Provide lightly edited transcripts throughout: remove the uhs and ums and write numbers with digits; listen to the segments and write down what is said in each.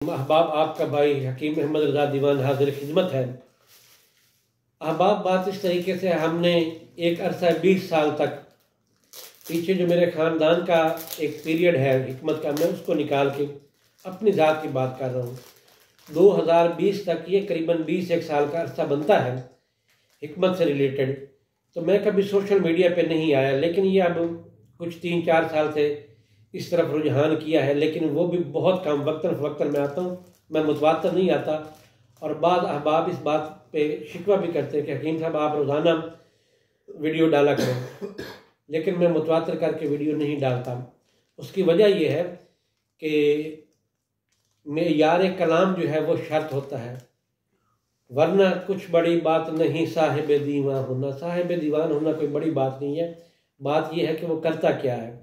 अहबाब आपका भाई हकीम अहमद रज़ा दीवान हाजिर खिदमत है। अहबाब, बात इस तरीके से हमने एक अरसा 20 साल तक पीछे जो मेरे ख़ानदान का एक पीरियड है हिकमत का, मैं उसको निकाल के अपनी ज़ात की बात कर रहा हूँ। 2020 तक ये करीबन 20-1 साल का अरसा बनता है हिकमत से रिलेटेड। तो मैं कभी सोशल मीडिया पे नहीं आया, लेकिन ये अब कुछ 3-4 साल से इस तरफ रुझान किया है, लेकिन वो भी बहुत कम, वक्तन फ़वक्तन मैं आता हूँ, मैं मुतवातर नहीं आता। और बाद अहबाब इस बात पे शिकवा भी करते हैं कि हकीम साहब आप रोज़ाना वीडियो डाला करें, लेकिन मैं मुतवातर करके वीडियो नहीं डालता। उसकी वजह यह है कि यार कलाम जो है वो शर्त होता है, वरना कुछ बड़ी बात नहीं साहिब दीवान होना। साहिब दीवान होना कोई बड़ी बात नहीं है, बात यह है कि वो करता क्या है।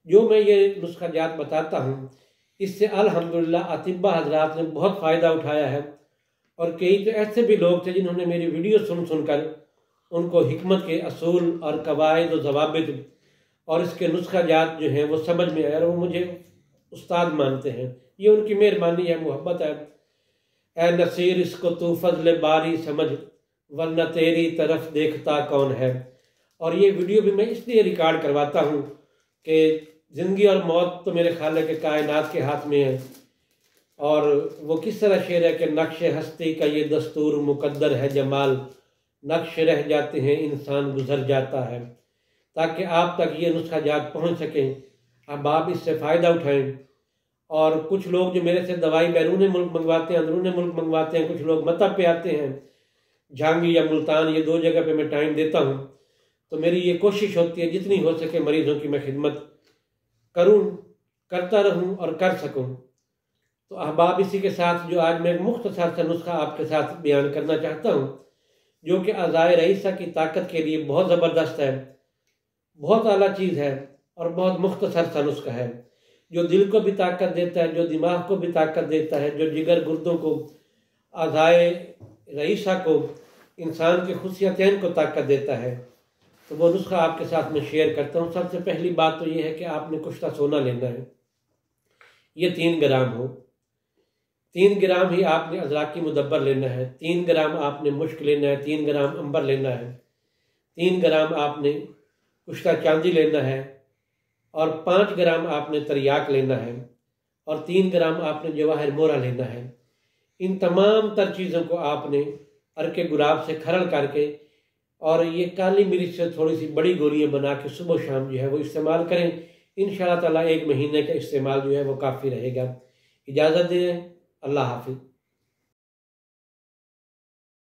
जो मैं ये नुस्खा जात बताता हूँ, इससे अल्हम्दुलिल्लाह अतिब्बा हजरात ने बहुत फ़ायदा उठाया है। और कई तो ऐसे भी लोग थे जिन्होंने मेरी वीडियो सुनकर उनको हिकमत के असूल और कवायद और ज़वाबित और इसके नुस्खा जात जो हैं वो समझ में आया और वो मुझे उस्ताद मानते हैं। ये उनकी मेहरबानी है, मोहब्बत है। ए नसीर इसको तू फजल बारी समझ, वरना तेरी तरफ देखता कौन है। और ये वीडियो भी मैं इसलिए रिकॉर्ड करवाता हूँ कि ज़िंदगी और मौत तो मेरे ख्याल है कि कायनात के हाथ में है। और वो किस तरह शेर है कि नक्श हस्ती का ये दस्तूर मुकद्दर है जमाल, नक्श रह जाते हैं इंसान गुजर जाता है। ताकि आप तक ये नुस्खा जात पहुँच सकें, अब आप इससे फ़ायदा उठाएं। और कुछ लोग जो मेरे से दवाई बैरून मुल्क मंगवाते हैं, अंदरून मुल्क मंगवाते हैं, कुछ लोग मतब पे आते हैं, झांगी या मुल्तान, ये 2 जगह पे मैं टाइम देता हूँ। तो मेरी ये कोशिश होती है जितनी हो सके मरीज़ों की मैं खिदमत करूँ, करता रहूँ और कर सकूँ। तो अहबाब, इसी के साथ जो आज मैं एक मुख्तसर सा नुस्खा आपके साथ बयान करना चाहता हूँ, जो कि अज़ाए रईसा की ताकत के लिए बहुत ज़बरदस्त है, बहुत आला चीज़ है और बहुत मुख्तसर सा नुस्खा है, जो दिल को भी ताकत देता है, जो दिमाग को भी ताकत देता है, जो जिगर गुर्दों को, अज़ाए रईसा को, इंसान के खुशियतैन को ताकत देता है। तो वो नुस्खा आपके साथ मैं शेयर करता हूँ। सबसे पहली बात तो ये है कि आपने कुश्ता सोना लेना है, ये 3 ग्राम हो। 3 ग्राम ही आपने अजराकी मुदब्बर लेना है, 3 ग्राम आपने मुश्क लेना है, 3 ग्राम अंबर लेना है, 3 ग्राम आपने कुश्ता चांदी लेना है और 5 ग्राम आपने तरियाक लेना है और 3 ग्राम आपने जवाहिर मोरा लेना है। इन तमाम तर चीज़ों को आपने अरके गुलाब से खरल करके और ये काली मिर्च से थोड़ी सी बड़ी गोलियां बना के सुबह शाम जो है वो इस्तेमाल करें। इंशाअल्लाह ताला 1 महीने का इस्तेमाल जो है वो काफ़ी रहेगा। इजाज़त दें, अल्लाह हाफिज़।